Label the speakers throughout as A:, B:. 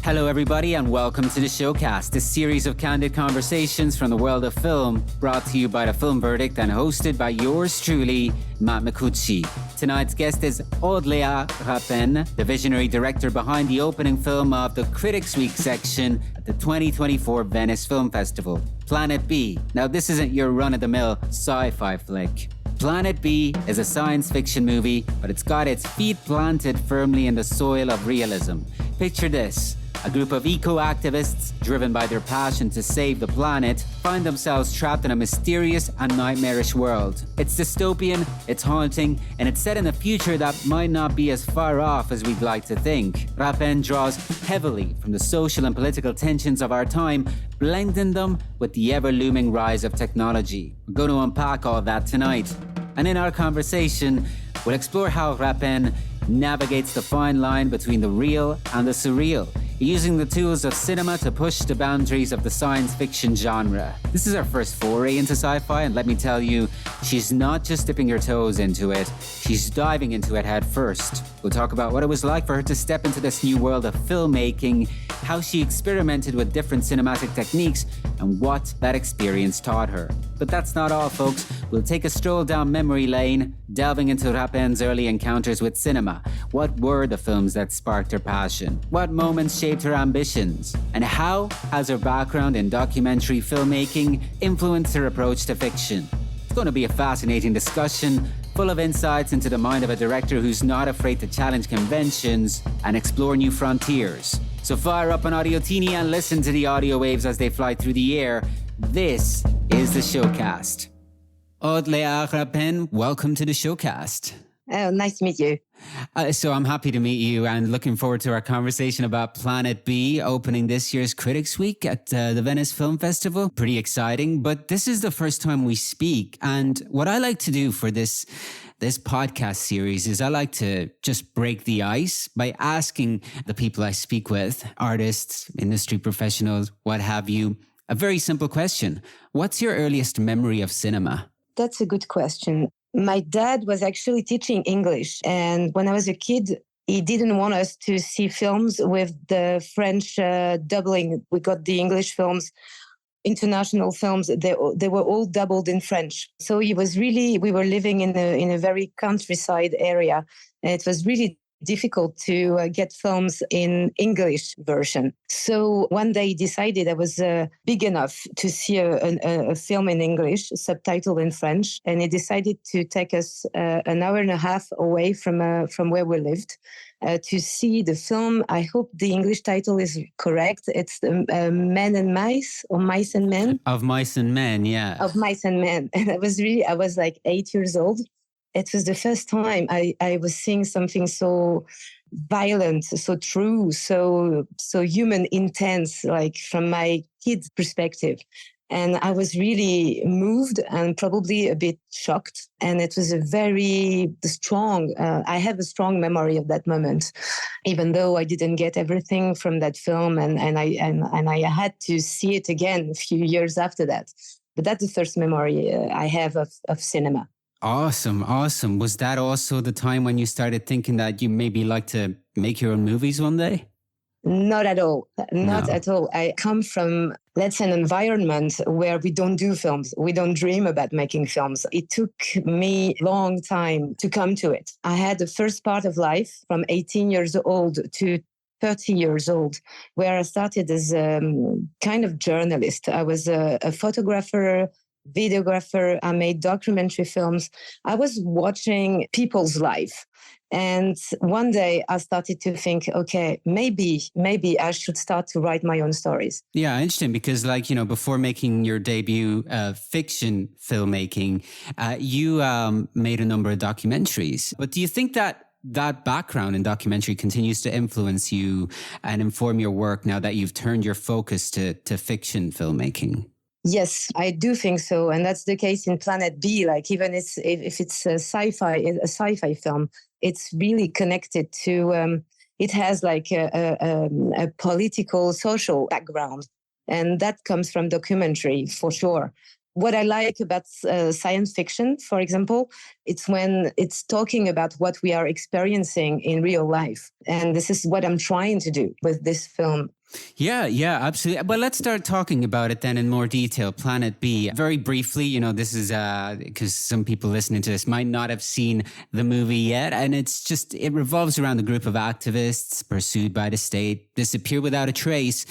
A: Hello, everybody, and welcome to the Showcast, a series of candid conversations from the world of film, brought to you by The Film Verdict and hosted by yours truly, Matt Micucci. Tonight's guest is Aude Léa Rapin, the visionary director behind the opening film of the Critics' Week section at the 2024 Venice Film Festival, Planet B. Now, this isn't your run-of-the-mill sci-fi flick. Planet B is a science fiction movie, but it's got its feet planted firmly in the soil of realism. Picture this. A group of eco-activists, driven by their passion to save the planet, find themselves trapped in a mysterious and nightmarish world. It's dystopian, it's haunting, and it's set in a future that might not be as far off as we'd like to think. Rapin draws heavily from the social and political tensions of our time, blending them with the ever-looming rise of technology. We're going to unpack all that tonight. And in our conversation, we'll explore how Rapin navigates the fine line between the real and the surreal, using the tools of cinema to push the boundaries of the science fiction genre. This is her first foray into sci-fi, and let me tell you, she's not just dipping her toes into it, she's diving into it head first. We'll talk about what it was like for her to step into this new world of filmmaking, how she experimented with different cinematic techniques, and what that experience taught her. But that's not all, folks. We'll take a stroll down memory lane, delving into Rapin's early encounters with cinema. What were the films that sparked her passion? What moments shaped her ambitions? And how has her background in documentary filmmaking influenced her approach to fiction? It's going to be a fascinating discussion, full of insights into the mind of a director who's not afraid to challenge conventions and explore new frontiers. So fire up an Audiotini and listen to the audio waves as they fly through the air. This is the Showcast. Aude Léa Rapin, welcome to the Showcast.
B: Oh, nice to meet you.
A: So I'm happy to meet you and looking forward to our conversation about Planet B opening this year's Critics' Week at the Venice Film Festival. Pretty exciting, but this is the first time we speak. And what I like to do for this podcast series is I like to just break the ice by asking the people I speak with, artists, industry professionals, what have you, a very simple question. What's your earliest memory of cinema?
B: That's a good question. My dad was actually teaching English. And when I was a kid, he didn't want us to see films with the French doubling. We got the English films, international films. They were all doubled in French. So we were living in a very countryside area. And it was really difficult to get films in English version. So one day he decided I was big enough to see a film in English, subtitled in French, and he decided to take us an hour and a half away from where we lived to see the film. I hope the English title is correct. It's Men and Mice, or Mice and Men.
A: Of Mice and Men, yeah.
B: Of Mice and Men. And I was like 8 years old. It was the first time I was seeing something so violent, so true, so human, intense, like from my kid's perspective. And I was really moved and probably a bit shocked. And it was a very strong, I have a strong memory of that moment, even though I didn't get everything from that film. And I had to see it again a few years after that. But that's the first memory I have of cinema.
A: Awesome. Was that also the time when you started thinking that you maybe like to make your own movies one day?
B: Not at all. Not at all. I come from, let's say, an environment where we don't do films. We don't dream about making films. It took me a long time to come to it. I had the first part of life from 18 years old to 30 years old, where I started as a kind of journalist. I was a photographer, videographer. I made documentary films. I was watching people's life. And one day I started to think, okay, maybe I should start to write my own stories.
A: Yeah, interesting, because before making your debut fiction filmmaking, you made a number of documentaries. But do you think that background in documentary continues to influence you and inform your work now that you've turned your focus to fiction filmmaking?
B: Yes, I do think so. And that's the case in Planet B. Like, even if it's a sci-fi film, it's really connected to, it has like a political, social background. And that comes from documentary for sure. what I like about science fiction, for example, it's when it's talking about what we are experiencing in real life. And this is what I'm trying to do with this film.
A: Yeah, absolutely. Well, let's start talking about it then in more detail. Planet B. Very briefly, this is because some people listening to this might not have seen the movie yet. And it revolves around a group of activists pursued by the state, disappear without a trace,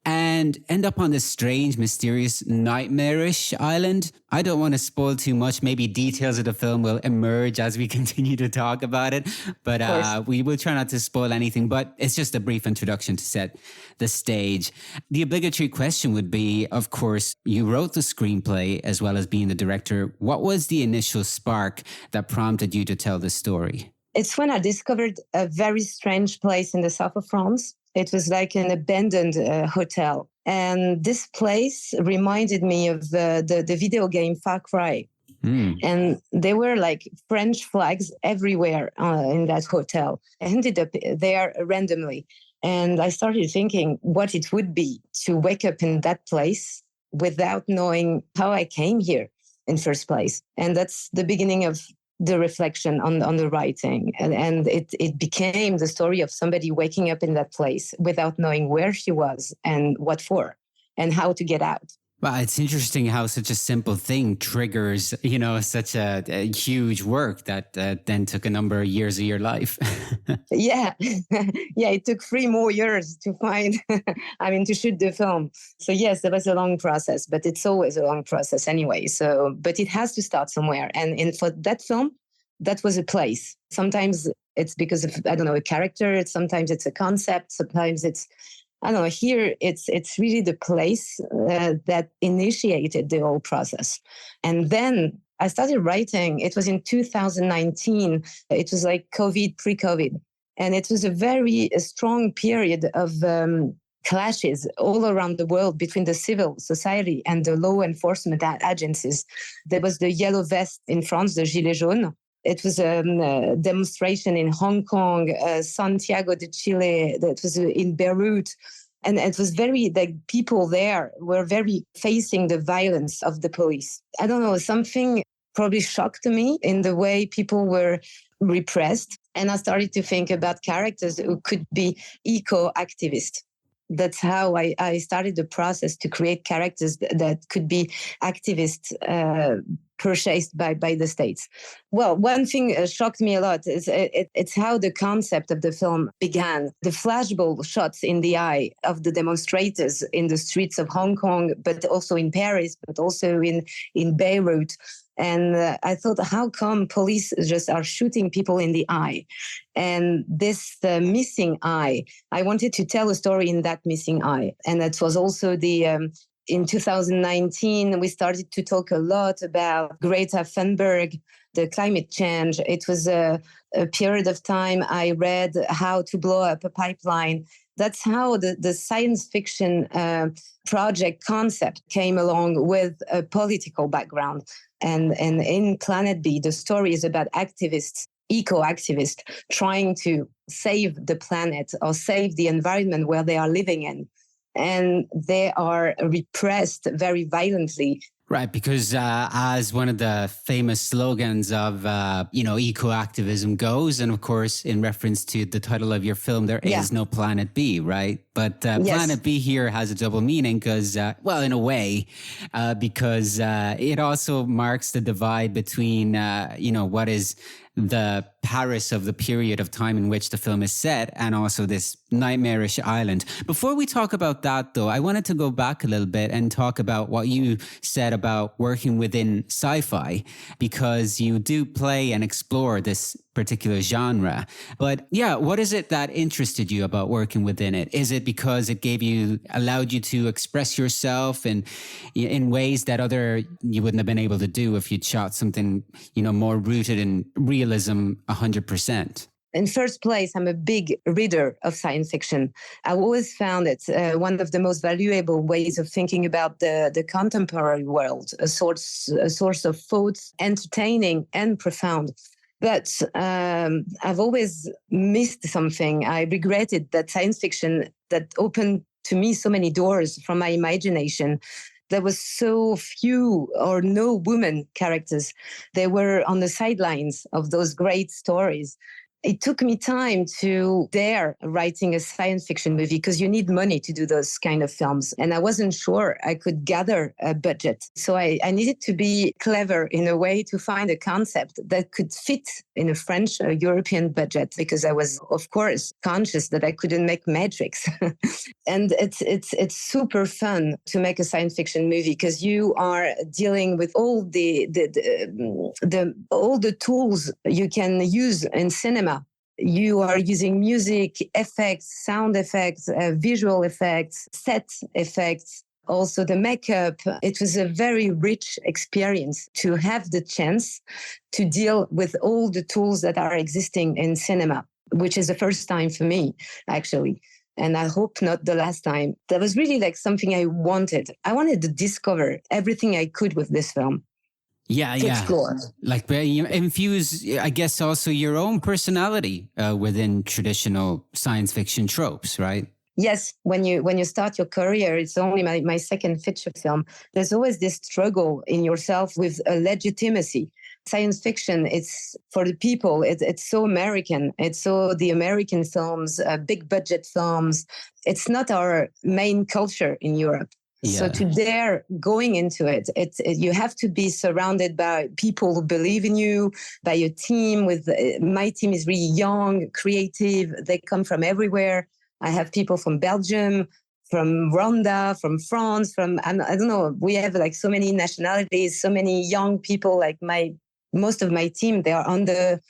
A: and end up on this strange, mysterious, nightmarish island. I don't want to spoil too much. Maybe details of the film will emerge as we continue to talk about it. But we will try not to spoil anything. But it's just a brief introduction to set the stage. The obligatory question would be, of course, you wrote the screenplay as well as being the director. What was the initial spark that prompted you to tell the story?
B: It's when I discovered a very strange place in the south of France. It was like an abandoned hotel. And this place reminded me of the video game Far Cry. And there were like French flags everywhere in that hotel. I ended up there randomly. And I started thinking what it would be to wake up in that place without knowing how I came here in first place. And that's the beginning of the reflection on the writing. And it became the story of somebody waking up in that place without knowing where she was and what for and how to get out.
A: Well, it's interesting how such a simple thing triggers, such a huge work that then took a number of years of your life.
B: Yeah. Yeah, it took 3 more years to find, to shoot the film. So yes, it was a long process, but it's always a long process anyway. But it has to start somewhere. And for that film, that was a place. Sometimes it's because of, a character. Sometimes it's a concept. Sometimes it's, here it's really the place that initiated the whole process. And then I started writing. It was in 2019. It was like pre-COVID. And it was a very strong period of clashes all around the world between the civil society and the law enforcement agencies. There was the yellow vest in France, the Gilets jaunes. It was a demonstration in Hong Kong, Santiago de Chile, that was in Beirut. And it was people there were very facing the violence of the police. I don't know, something probably shocked me in the way people were repressed. And I started to think about characters who could be eco-activists. That's how I started the process to create characters that could be activists purchased by the states. Well, one thing shocked me a lot is it's how the concept of the film began. The flashbulb shots in the eye of the demonstrators in the streets of Hong Kong, but also in Paris, but also in Beirut. And I thought, how come police just are shooting people in the eye? And this missing eye, I wanted to tell a story in that missing eye. And that was also in 2019, we started to talk a lot about Greta Thunberg, the climate change. It was a period of time I read How to Blow Up a Pipeline. That's how the science fiction project concept came along with a political background. And in Planet B, the story is about activists, eco-activists, trying to save the planet or save the environment where they are living in. And they are repressed very violently.
A: Right, because as one of the famous slogans of, eco-activism goes, and of course, in reference to the title of your film, there is no Planet B, right? But Planet B here has a double meaning because, in a way, because it also marks the divide between, what is the Paris of the period of time in which the film is set and also this nightmarish island. Before we talk about that, though, I wanted to go back a little bit and talk about what you said about working within sci-fi, because you do play and explore this particular genre. But yeah, what is it that interested you about working within it? Is it because it allowed you to express yourself in ways that you wouldn't have been able to do if you'd shot something, more rooted in realism 100%?
B: In first place, I'm a big reader of science fiction. I've always found it one of the most valuable ways of thinking about the contemporary world, a source of thoughts, entertaining and profound. But I've always missed something. I regretted that science fiction that opened to me so many doors from my imagination there was so few or no women characters. They were on the sidelines of those great stories. It took me time to dare writing a science fiction movie because you need money to do those kind of films. And I wasn't sure I could gather a budget. So I needed to be clever in a way to find a concept that could fit in a French or European budget, because I was, of course, conscious that I couldn't make Matrix. And it's super fun to make a science fiction movie because you are dealing with all the tools you can use in cinema. You are using music, effects, sound effects, visual effects, set effects, also the makeup. It was a very rich experience to have the chance to deal with all the tools that are existing in cinema, which is the first time for me, actually. And I hope not the last time. That was really like something I wanted. I wanted to discover everything I could with this film.
A: Yeah.
B: Explore.
A: Like infuse, I guess, also your own personality within traditional science fiction tropes, right?
B: Yes, when you start your career, it's only my second feature film. There's always this struggle in yourself with a legitimacy. Science fiction, it's for the people. It's so American. It's so the American films, big budget films. It's not our main culture in Europe. Yeah. So to dare going into it, you have to be surrounded by people who believe in you, by your team. My team is really young, creative. They come from everywhere. I have people from Belgium, from Rwanda, from France, I don't know. We have like so many nationalities, so many young people. Like most of my team, they are under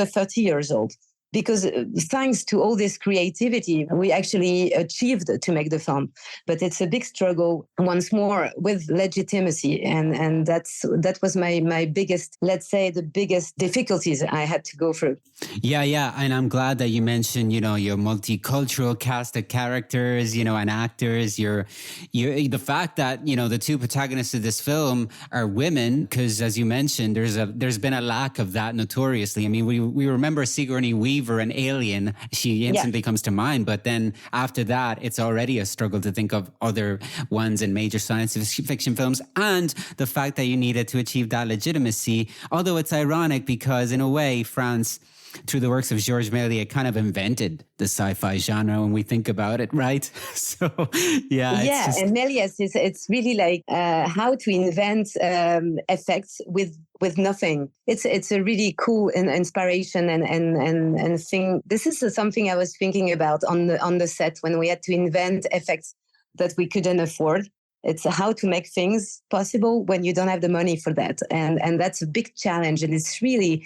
B: 30 years old. Because thanks to all this creativity, we actually achieved to make the film. But it's a big struggle, once more, with legitimacy. And that was my biggest, let's say, the biggest difficulties I had to go through.
A: Yeah. And I'm glad that you mentioned, your multicultural cast of characters, and actors. The fact that, the two protagonists of this film are women, because as you mentioned, there's been a lack of that notoriously. I mean, we remember Sigourney Weaver, an Alien, she instantly comes to mind. But then after that, it's already a struggle to think of other ones in major science fiction films. And the fact that you needed to achieve that legitimacy, although it's ironic because in a way, France, through the works of Georges Méliès, kind of invented the sci-fi genre when we think about it, right? So,
B: and Méliès it's really like how to invent effects with nothing. It's a really cool inspiration and thing. This is something I was thinking about on the set when we had to invent effects that we couldn't afford. It's how to make things possible when you don't have the money for that, and that's a big challenge. And it's really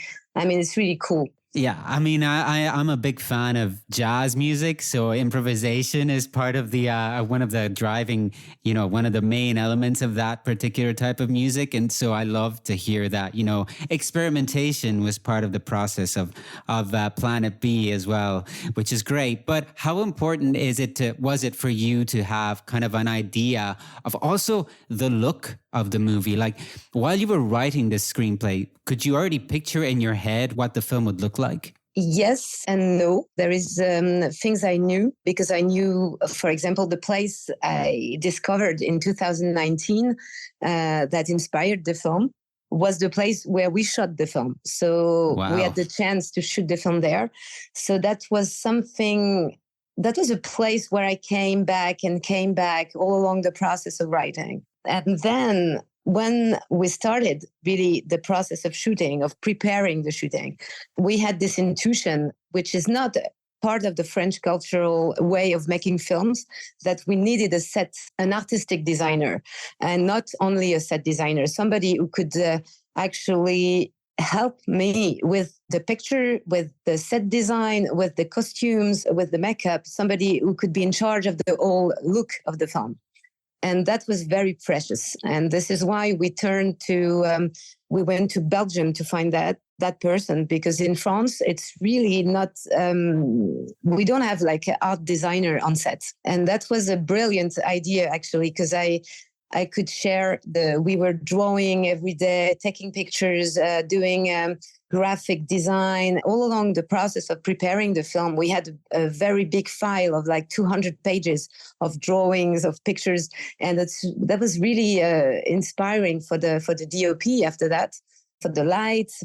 B: cool.
A: Yeah, I mean, I'm a big fan of jazz music, so improvisation is part of the one of the driving, one of the main elements of that particular type of music, and so I love to hear that. Experimentation was part of the process of Planet B as well, which is great. But how important was it for you to have kind of an idea of also the look of the movie? Like, while you were writing this screenplay, could you already picture in your head what the film would look like?
B: Yes and no. There is things I knew because I knew, for example, the place I discovered in 2019 that inspired the film was the place where we shot the film. So we had the chance to shoot the film there. So that was something, that was a place where I came back all along the process of writing. And then when we started really the process of shooting, of preparing the shooting, we had this intuition, which is not part of the French cultural way of making films, that we needed an artistic designer, and not only a set designer, somebody who could actually help me with the picture, with the set design, with the costumes, with the makeup, somebody who could be in charge of the whole look of the film. And that was very precious. And this is why we went to Belgium to find that person, because in France, it's really not, we don't have like an art designer on set. And that was a brilliant idea, actually, because I could share we were drawing every day, taking pictures, doing graphic design. All along the process of preparing the film, we had a very big file of like 200 pages of drawings, of pictures. And that was really inspiring for the DOP after that. For the lights,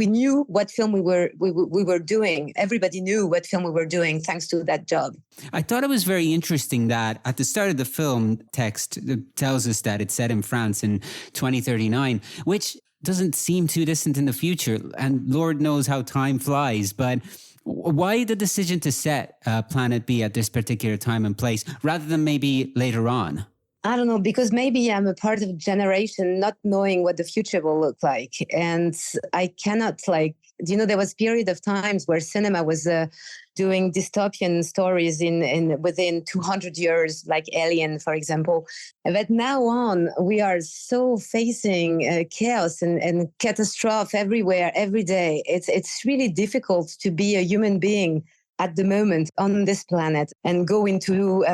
B: we knew what film we were doing. Everybody knew what film we were doing thanks to that job.
A: I thought it was very interesting that at the start of the film text, it tells us that it's set in France in 2039, which doesn't seem too distant in the future. And Lord knows how time flies. But why the decision to set Planet B at this particular time and place rather than maybe later on?
B: I don't know, because maybe I'm a part of a generation not knowing what the future will look like. And I cannot there was a period of times where cinema was doing dystopian stories in within 200 years, like Alien, for example. But now on, we are so facing chaos and catastrophe everywhere, every day. It's really difficult to be a human being at the moment on this planet and go into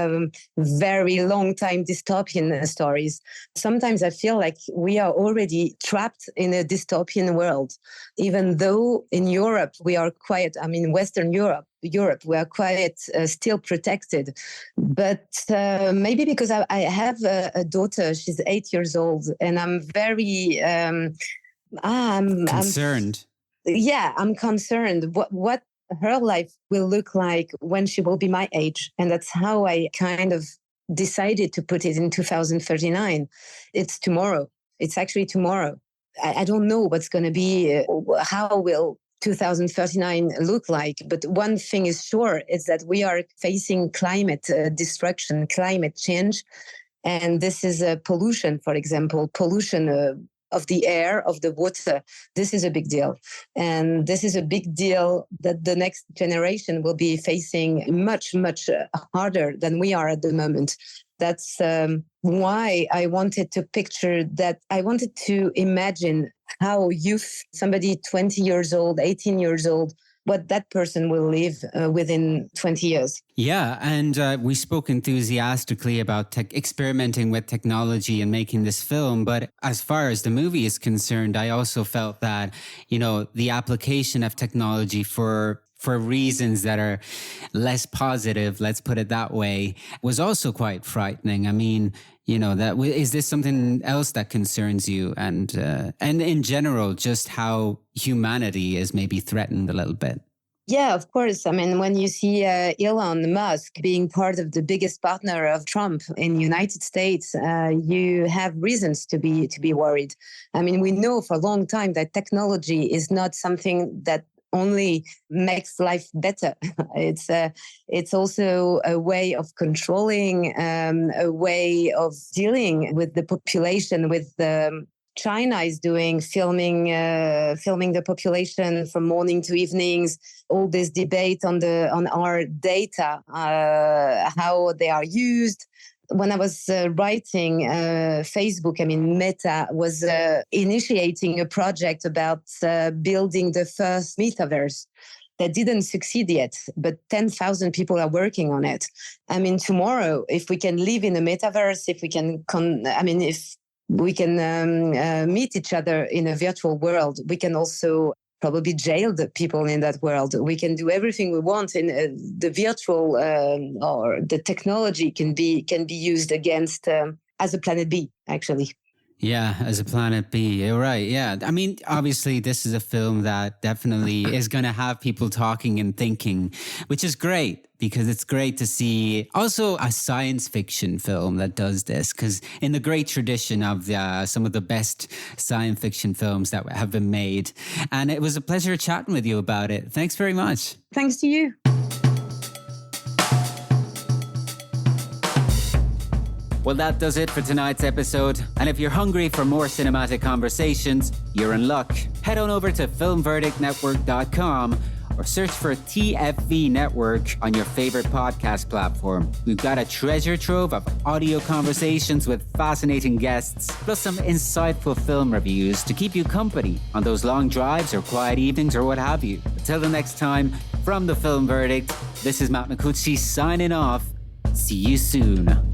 B: very long time dystopian stories. Sometimes I feel like we are already trapped in a dystopian world, even though in Europe we are quite, Western Europe, we are quite still protected. But maybe because I have a daughter, she's 8 years old, and I'm very
A: concerned.
B: I'm concerned. What her life will look like when she will be my age. And that's how I kind of decided to put it in 2039. It's tomorrow. It's actually tomorrow. I don't know what's going to be, how will 2039 look like. But one thing is sure, is that we are facing climate destruction, climate change. And this is pollution, for example, pollution of the air, of the water. This is a big deal. And this is a big deal that the next generation will be facing much, much harder than we are at the moment. That's why I wanted to picture that. I wanted to imagine how somebody 20 years old, 18 years old, what that person will live within 20 years.
A: Yeah, and we spoke enthusiastically about experimenting with technology and making this film. But as far as the movie is concerned, I also felt that, the application of technology for reasons that are less positive, let's put it that way, was also quite frightening. Is this something else that concerns you? And in general, just how humanity is maybe threatened a little bit?
B: Yeah, of course. When you see Elon Musk being part of the biggest partner of Trump in the United States, you have reasons to be worried. We know for a long time that technology is not something that only makes life better. It's also a way of controlling, a way of dealing with the population. With China is doing filming the population from morning to evenings. All this debate on our data, how they are used. When I was writing Facebook, Meta was initiating a project about building the first metaverse that didn't succeed yet, but 10,000 people are working on it. Tomorrow, if we can live in a metaverse, if we can, if we can meet each other in a virtual world, we can also probably jail the people in that world. We can do everything we want in the virtual, or the technology can be used against as a Planet B, actually.
A: Yeah, as a Planet B. You're right. Yeah. Obviously, this is a film that definitely is going to have people talking and thinking, which is great because it's great to see also a science fiction film that does this, because in the great tradition of some of the best science fiction films that have been made. And it was a pleasure chatting with you about it. Thanks very much.
B: Thanks to you.
A: Well, that does it for tonight's episode. And if you're hungry for more cinematic conversations, you're in luck. Head on over to filmverdictnetwork.com or search for TFV Network on your favorite podcast platform. We've got a treasure trove of audio conversations with fascinating guests, plus some insightful film reviews to keep you company on those long drives or quiet evenings or what have you. Until the next time, from the Film Verdict, this is Matt Micucci signing off. See you soon.